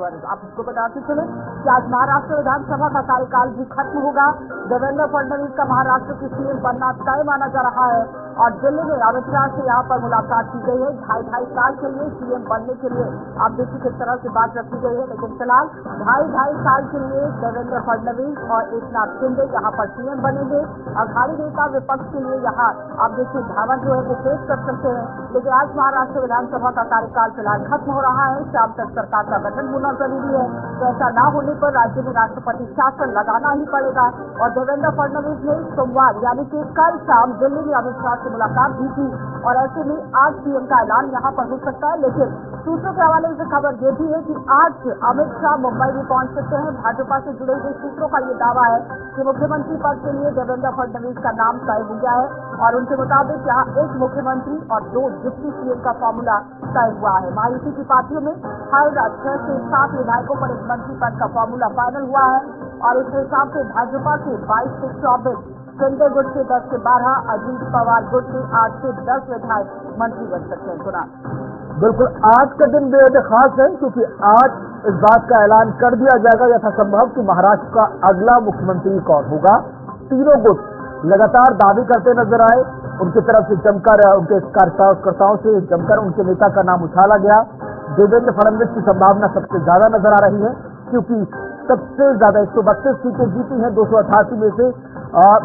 खबर आपको बताते चले कि आज महाराष्ट्र विधानसभा का कार्यकाल भी खत्म होगा। देवेंद्र फडणवीस का महाराष्ट्र की सीएम बनना तय माना जा रहा है और दिल्ली में अमित शाह से यहाँ पर मुलाकात की गई है। ढाई साल के लिए सीएम बनने के लिए आप देखिए किस तरह से बात रखी गई है, लेकिन फिलहाल ढाई साल के लिए देवेंद्र फडणवीस और एकनाथ शिंदे यहाँ पर सीएम बनेंगे। अघाड़ी नेता विपक्ष के लिए यहाँ आप देखिए धावन जो है वो पेश कर सकते हैं, लेकिन आज महाराष्ट्र विधानसभा का कार्यकाल फिलहाल खत्म हो रहा है। शाम तक सरकार का गठन होना जरूरी है, तो ऐसा न होने पर राज्य में राष्ट्रपति शासन लगाना ही पड़ेगा। और देवेंद्र फडणवीस ने सोमवार यानी कि कल शाम दिल्ली में अमित शाह से मुलाकात भी की और ऐसे में आज सीएम का ऐलान यहाँ पर हो सकता है। लेकिन सूत्रों के हवाले से खबर ये भी है कि आज अमित शाह मुंबई भी पहुंच सकते हैं। भाजपा से जुड़े हुए सूत्रों का ये दावा है कि मुख्यमंत्री पद के लिए देवेंद्र फडणवीस का नाम तय हो गया है और उनके मुताबिक यहाँ एक मुख्यमंत्री और 2 डिप्टी सीएम का फॉर्मूला तय हुआ है। महायुति की पार्टियों में हर 6 से 7 विधायकों पर एक मंत्री पद का फॉर्मूला फाइनल हुआ है और इस हिसाब से भाजपा से 22 से 24, संजय गुट से 10 से 12, अजीत पवार गुट से 8 से 10 विधायक मंत्री बन सकते हैं। सुना बिल्कुल, आज का दिन बेहद खास है क्योंकि आज इस बात का ऐलान कर दिया जाएगा यथासंभव कि महाराष्ट्र का अगला मुख्यमंत्री कौन होगा। तीनों गुट लगातार दावे करते नजर आए, उनकी तरफ से जमकर उनके कार्यकर्ताओं से जमकर उनके नेता का नाम उछाला गया। देवेंद्र फडणवीस की संभावना सबसे ज्यादा नजर आ रही है क्योंकि सबसे ज्यादा 132 सीटें जीती हैं 288 में से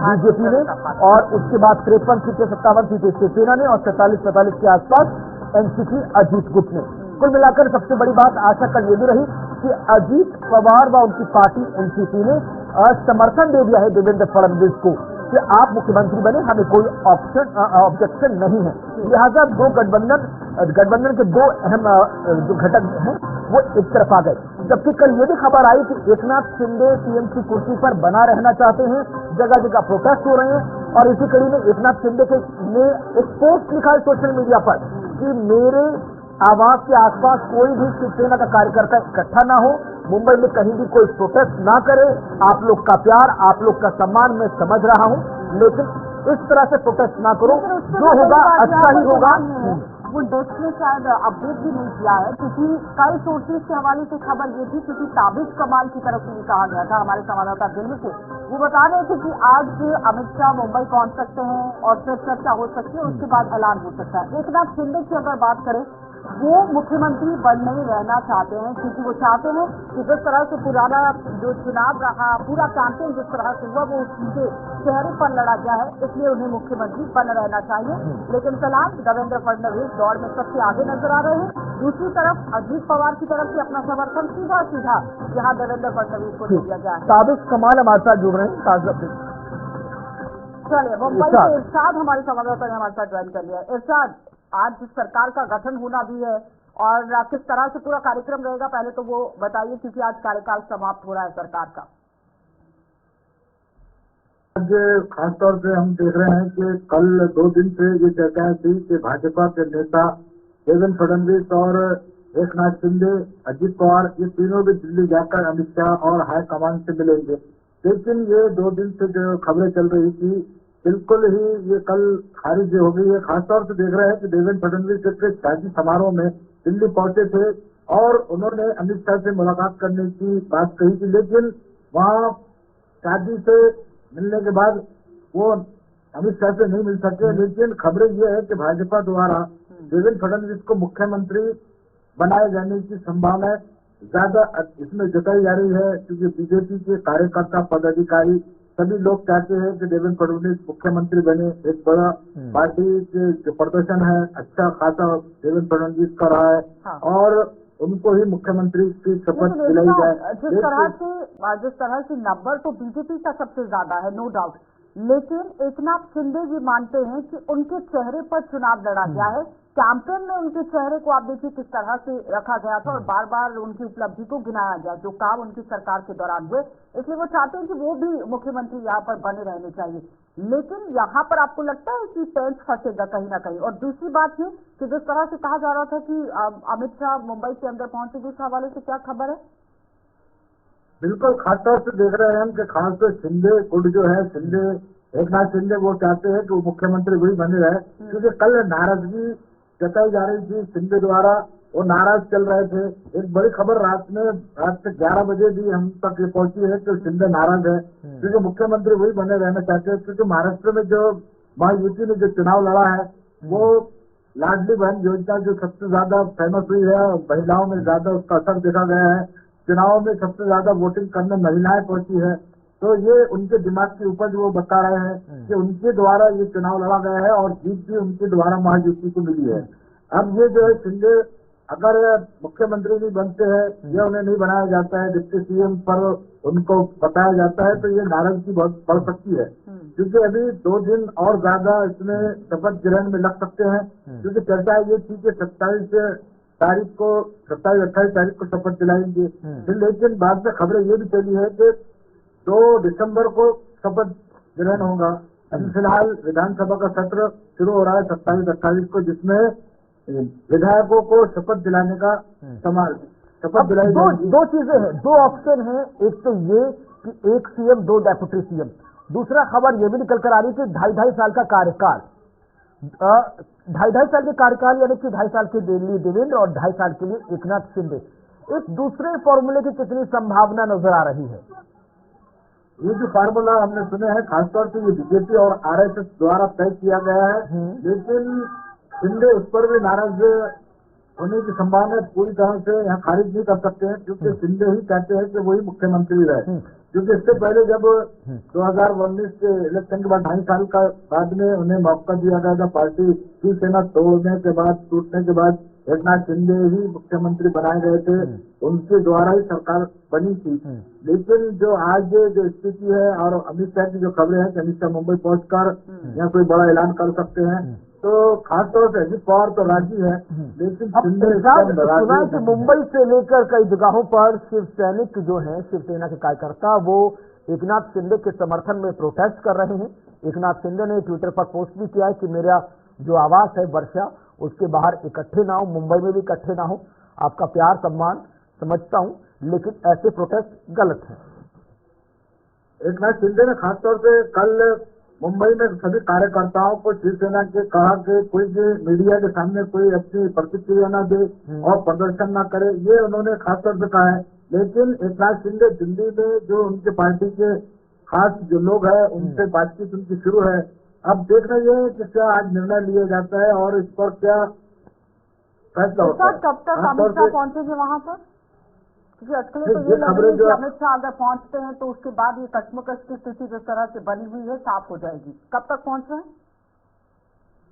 बीजेपी ने और उसके बाद 53 सीटें 57 सीटें शिवसेना ने और 47-45 के आसपास एनसीपी अजीत गुट ने। कुल मिलाकर सबसे बड़ी बात आशा कल ये भी रही कि अजीत पवार व उनकी पार्टी एनसीपी ने समर्थन दे दिया है देवेंद्र फडणवीस को कि आप मुख्यमंत्री बने, हमें कोई ऑब्जेक्शन नहीं है। लिहाजा गठबंधन के 2 अहम जो घटक हैं वो एक तरफ आ गए। जबकि कल ये भी खबर आई कि एकनाथ शिंदे सीएम की कुर्सी पर बना रहना चाहते हैं, जगह जगह प्रोटेस्ट हो रहे हैं और इसी कड़ी में एकनाथ शिंदे ने एक पोस्ट लिखा है सोशल मीडिया पर कि मेरे आवास के आसपास कोई भी शिवसेना का कार्यकर्ता इकट्ठा ना हो, मुंबई में कहीं भी कोई प्रोटेस्ट ना करे। आप लोग का प्यार, आप लोग का सम्मान मैं समझ रहा हूं, लेकिन इस तरह से प्रोटेस्ट ना करो, जो होगा अच्छा ही होगा। वो डेस्क ने शायद अपडेट भी नहीं किया है क्योंकि कल सोर्सेज के हवाले से खबर ये थी क्योंकि ताबिज कमाल की तरफ से भी कहा गया था, हमारे संवाददाता दिल्ली से वो बता रहे थे कि आज अमित शाह मुंबई पहुंच सकते हैं और फिर चर्चा हो सकती है, उसके बाद ऐलान हो सकता है। एकनाथ शिंदे की अगर बात करें वो मुख्यमंत्री बनने रहना चाहते हैं क्योंकि वो चाहते हैं कि जिस तरह से पुराना जो चुनाव रहा, पूरा कैंपेन जिस तरह से हुआ वो उनके चेहरे पर लड़ा गया है, इसलिए उन्हें मुख्यमंत्री बन रहना चाहिए। लेकिन फिलहाल देवेंद्र फडणवीस दौड़ में सबसे आगे नजर आ रहे हैं। दूसरी तरफ अजीत पवार की तरफ से अपना समर्थन सीधा यहाँ देवेंद्र फडणवीस को दे दिया गया है। ताबिश कमाल हमारे साथ जुड़ रहे हैं। चलिए, मुंबई से इरशाद हमारे संवाददाता ने हमारे साथ ज्वाइन कर लिया। इरशाद, आज सरकार का गठन होना भी है और किस तरह से पूरा कार्यक्रम रहेगा पहले तो वो बताइए क्योंकि आज कार्यकाल समाप्त हो रहा है सरकार का। आज खासतौर से हम देख रहे हैं कि कल 2 दिन से ये चर्चाएं थी कि भाजपा के नेता देवेंद्र फडणवीस और एकनाथ शिंदे, अजीत पवार ये तीनों भी दिल्ली जाकर अमित शाह और हाईकमान से मिलेंगे। लेकिन ये 2 दिन से जो खबरें चल रही थी बिल्कुल ही ये कल खारिज हो गई है। खासतौर से देख रहे हैं कि देवेंद्र फडणवीस के शादी समारोह में दिल्ली पहुंचे थे और उन्होंने अमित शाह से मुलाकात करने की बात कही थी, लेकिन वहां शादी से मिलने के बाद वो अमित शाह से नहीं मिल सके। लेकिन खबरें ये है कि भाजपा द्वारा देवेंद्र फडणवीस को मुख्यमंत्री बनाए जाने की संभावना ज्यादा इसमें जताई जा रही है क्योंकि बीजेपी के कार्यकर्ता, पदाधिकारी सभी लोग चाहते हैं कि देवेंद्र फडणवीस मुख्यमंत्री बने। एक बड़ा पार्टी के जो प्रदर्शन है अच्छा खासा देवेंद्र फडणवीस का रहा है और उनको ही मुख्यमंत्री की शपथ दिलाई जाए। जिस तरह से नंबर तो बीजेपी का सबसे ज्यादा है, नो डाउट, लेकिन एकनाथ शिंदे भी मानते हैं कि उनके चेहरे पर चुनाव लड़ा गया है। कैंपेन में उनके चेहरे को आप देखिए किस तरह से रखा गया था और बार बार उनकी उपलब्धि को गिनाया गया जो काम उनकी सरकार के दौरान हुए, इसलिए वो चाहते हैं कि वो भी मुख्यमंत्री यहाँ पर बने रहने चाहिए। लेकिन यहाँ पर आपको लगता है कि पेंच फंसेगा कहीं ना कहीं? और दूसरी बात ये कि जिस तरह से कहा जा रहा था कि अमित शाह मुंबई के अंदर पहुंचेंगे, इस हवाले से क्या खबर है? बिल्कुल, खासतौर से देख रहे हैं हम कि खासतौर शिंदे गुट जो है, एकनाथ शिंदे वो चाहते हैं कि वो मुख्यमंत्री वही बने रहे क्योंकि कल नाराजगी जताई जा रही थी शिंदे द्वारा वो नाराज चल रहे थे। एक बड़ी खबर रात से 11 बजे भी हम तक ये पहुंची है कि शिंदे नाराज है, क्योंकि मुख्यमंत्री वही बने रहना चाहते हैं। क्योंकि महाराष्ट्र में जो महायुति ने जो चुनाव लड़ा है वो लाडली बहन योजना जो सबसे ज्यादा फेमस हुई है, महिलाओं में ज्यादा उसका असर देखा गया है। चुनाव में सबसे ज्यादा वोटिंग करने महिलाएं पहुंची है, तो ये उनके दिमाग की उपज वो बता रहे हैं कि उनके द्वारा ये चुनाव लड़ा गया है और जीत भी उनके द्वारा महायुति को मिली है। अब ये जो है शिंदे अगर मुख्यमंत्री नहीं बनते हैं या उन्हें नहीं बनाया जाता है, डिप्टी सीएम पर उनको बताया जाता है, तो ये नाराजगी बहुत बढ़ सकती है। क्योंकि अभी 2 दिन और ज्यादा इसमें शपथ ग्रहण में लग सकते हैं। क्योंकि चर्चा ये थी कि 27-28 तारीख को शपथ दिलाएंगे, फिर लेकिन बाद में खबरें ये भी चली है कि 2 दिसंबर को शपथ ग्रहण होगा। अभी फिलहाल विधानसभा का सत्र शुरू हो रहा है 27-28 को, जिसमें विधायकों को शपथ दिलाने का शपथ दिलाई जाएगी। दो चीजें हैं, 2 ऑप्शन हैं। एक तो ये कि 1 सीएम 2 डेप्यूटी सीएम। दूसरा खबर ये भी निकल कर आ रही है कि 2.5 साल का कार्यकाल, 2.5 साल के कार्यकाल यानी कि 2.5 साल के लिए देवेंद्र और 2.5 साल के लिए एकनाथ शिंदे। एक दूसरे फॉर्मूले की कितनी संभावना नजर आ रही है? ये जो फार्मूला हमने सुने हैं खासतौर से ये बीजेपी और आरएसएस द्वारा तय किया गया है, लेकिन शिंदे उस पर भी नाराज होने की संभावना पूरी तरह से यहाँ खारिज नहीं कर सकते हैं। क्योंकि शिंदे ही कहते हैं कि वही मुख्यमंत्री रहे। क्योंकि इससे पहले जब 2019 के इलेक्शन के बाद 2.5 साल का बाद में उन्हें मौका दिया गया था, पार्टी शिवसेना तोड़ने के बाद टूटने के बाद एकनाथ शिंदे ही मुख्यमंत्री बनाए गए थे, उनके द्वारा ही सरकार बनी थी। लेकिन जो आज जो स्थिति है और अमित शाह की जो खबरें हैं कि अमित शाह मुंबई पहुंचकर यहाँ कोई बड़ा ऐलान कर सकते हैं, तो खासतौर से अजित पवार तो राजी है, लेकिन सुना कि मुंबई से लेकर कई जगहों पर शिव सैनिक जो हैं, शिवसेना के कार्यकर्ता, वो एकनाथ शिंदे के समर्थन में प्रोटेस्ट कर रहे हैं। एकनाथ शिंदे ने ट्विटर पर पोस्ट भी किया है कि मेरा जो आवास है वर्षा, उसके बाहर इकट्ठे ना हो, मुंबई में भी इकट्ठे ना हो। आपका प्यार सम्मान समझता हूं, लेकिन ऐसे प्रोटेस्ट गलत है। एकनाथ शिंदे ने खासतौर से कल मुंबई में सभी कार्यकर्ताओं को शिवसेना के कहा कि कोई भी मीडिया के सामने कोई अपनी प्रतिक्रिया न दे और प्रदर्शन न करे, ये उन्होंने खासतौर से कहा है। लेकिन एकनाथ शिंदे दिल्ली में जो उनके पार्टी के खास जो लोग हैं उनसे बातचीत उनकी शुरू है। अब देखना ये है कि क्या आज निर्णय लिया जाता है और इस पर क्या फैसला होता है। कब तक अमित शाह पहुंचेंगे वहां पर? क्योंकि अटकलें तो ये लग रही है कि अमित शाह अगर पहुंचते हैं तो उसके बाद ये कश्मकश की स्थिति जिस तरह से बनी हुई है साफ हो जाएगी। कब तक पहुंच रहे हैं?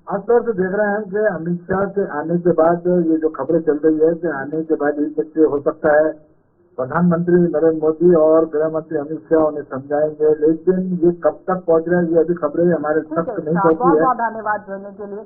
आमतौर से देख रहे हैं कि अमित शाह के आने के बाद ये जो खबरें चल रही है कि आने के बाद ये हो सकता है प्रधानमंत्री नरेंद्र मोदी और गृह मंत्री अमित शाह उन्हें समझाएंगे, लेकिन ये कब तक पहुंच रहे हैं ये अभी खबरें हमारे तक नहीं पहुंची है। बहुत बहुत धन्यवाद जुड़ने के लिए।